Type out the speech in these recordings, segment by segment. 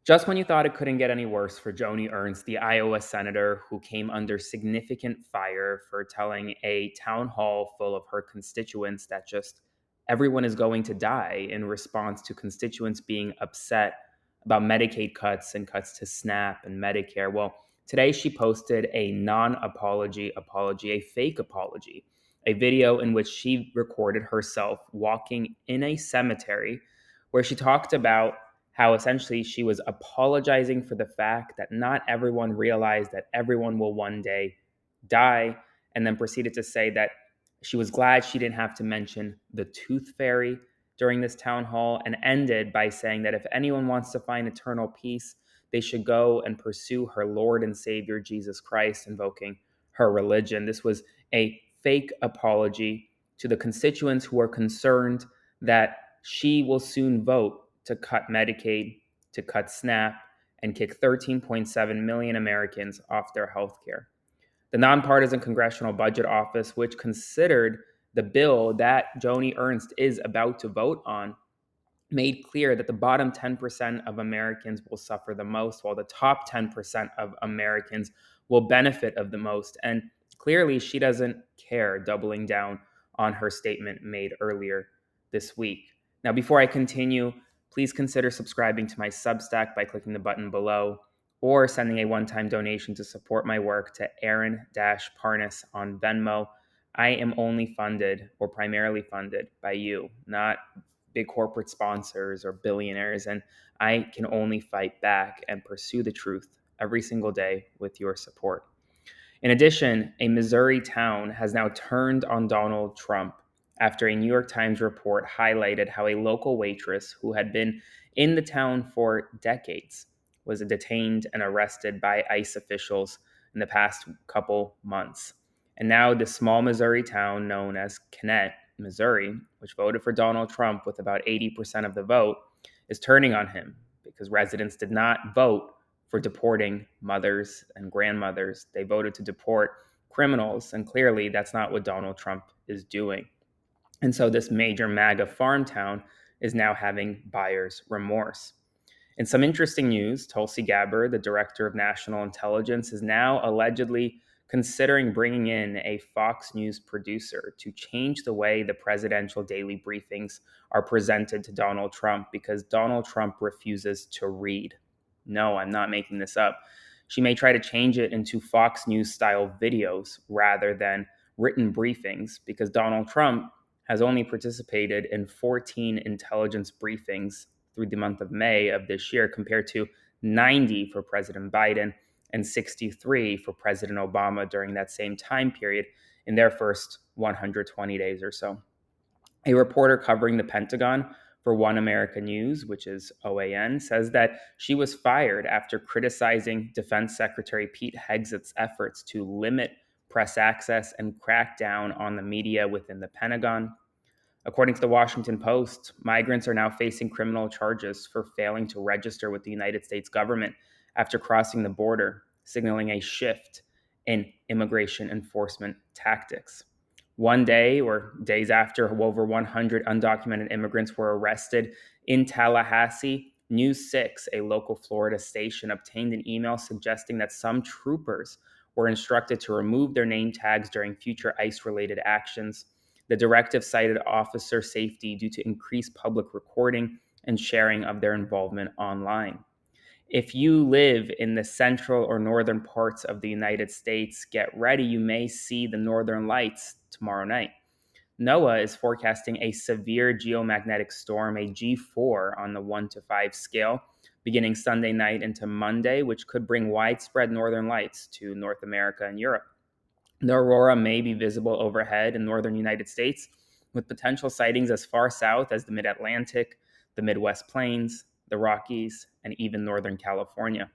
Just when you thought it couldn't get any worse for Joni Ernst, the Iowa senator who came under significant fire for telling a town hall full of her constituents that just everyone is going to die in response to constituents being upset about Medicaid cuts and cuts to SNAP and Medicare. Well, today she posted a non-apology apology, a fake apology, a video in which she recorded herself walking in a cemetery where she talked about how essentially she was apologizing for the fact that not everyone realized that everyone will one day die, and then proceeded to say that she was glad she didn't have to mention the tooth fairy during this town hall, and ended by saying that if anyone wants to find eternal peace, they should go and pursue her Lord and Savior Jesus Christ, invoking her religion. This was a fake apology to the constituents who are concerned that she will soon vote to cut Medicaid, to cut SNAP, and kick 13.7 million Americans off their health care. The nonpartisan Congressional Budget Office, which considered the bill that Joni Ernst is about to vote on, made clear that the bottom 10% of Americans will suffer the most, while the top 10% of Americans will benefit of the most. And clearly, she doesn't care, doubling down on her statement made earlier this week. Now, before I continue, please consider subscribing to my Substack by clicking the button below, or sending a one-time donation to support my work to Aaron-Parnas on Venmo. I am only funded, or primarily funded, by you, not big corporate sponsors or billionaires, and I can only fight back and pursue the truth every single day with your support. In addition, a Missouri town has now turned on Donald Trump after a New York Times report highlighted how a local waitress who had been in the town for decades was detained and arrested by ICE officials in the past couple months. And now this small Missouri town known as Kennett, Missouri, which voted for Donald Trump with about 80% of the vote, is turning on him because residents did not vote for deporting mothers and grandmothers. They voted to deport criminals, and clearly that's not what Donald Trump is doing. And so this major MAGA farm town is now having buyer's remorse. In some interesting news, Tulsi Gabbard, the director of national intelligence, is now allegedly considering bringing in a Fox News producer to change the way the presidential daily briefings are presented to Donald Trump, because Donald Trump refuses to read. No, I'm not making this up. She may try to change it into Fox News style videos rather than written briefings, because Donald Trump has only participated in 14 intelligence briefings through the month of May of this year, compared to 90 for President Biden and 63 for President Obama during that same time period in their first 120 days or so. A reporter covering the Pentagon for One America News, which is OAN, says that she was fired after criticizing Defense Secretary Pete Hegseth's efforts to limit press access and crack down on the media within the Pentagon. According to the Washington Post, migrants are now facing criminal charges for failing to register with the United States government after crossing the border, signaling a shift in immigration enforcement tactics. One day, or days after over 100 undocumented immigrants were arrested in Tallahassee, News 6, a local Florida station, obtained an email suggesting that some troopers were instructed to remove their name tags during future ICE-related actions. The directive cited officer safety due to increased public recording and sharing of their involvement online. If you live in the central or northern parts of the United States, get ready. You may see the northern lights tomorrow night. NOAA is forecasting a severe geomagnetic storm, a G4 on the 1 to 5 scale, beginning Sunday night into Monday, which could bring widespread northern lights to North America and Europe. The aurora may be visible overhead in northern United States, with potential sightings as far south as the mid-Atlantic, the Midwest Plains, the Rockies, and even Northern California.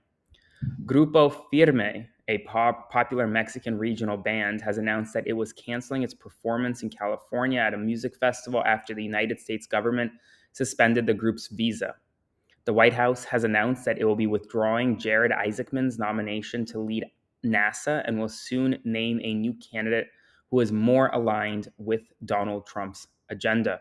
Grupo Firme, a popular Mexican regional band, has announced that it was canceling its performance in California at a music festival after the United States government suspended the group's visa. The White House has announced that it will be withdrawing Jared Isaacman's nomination to lead NASA and will soon name a new candidate who is more aligned with Donald Trump's agenda.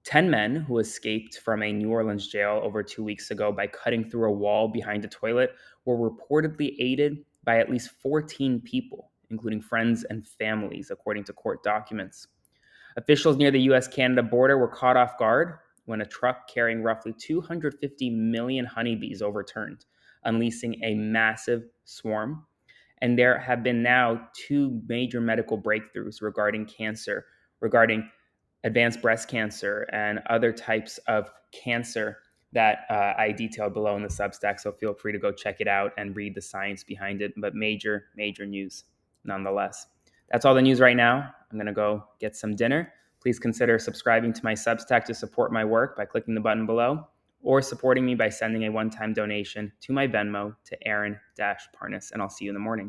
10 men who escaped from a New Orleans jail over 2 weeks ago by cutting through a wall behind a toilet were reportedly aided by at least 14 people, including friends and families, according to court documents. Officials near the US-Canada border were caught off guard when a truck carrying roughly 250 million honeybees overturned, unleashing a massive swarm. And there have been now two major medical breakthroughs regarding advanced breast cancer and other types of cancer that I detailed below in the Substack. So feel free to go check it out and read the science behind it. But major, major news nonetheless. That's all the news right now. I'm going to go get some dinner. Please consider subscribing to my Substack to support my work by clicking the button below, or supporting me by sending a one-time donation to my Venmo to Aaron-Parnas. And I'll see you in the morning.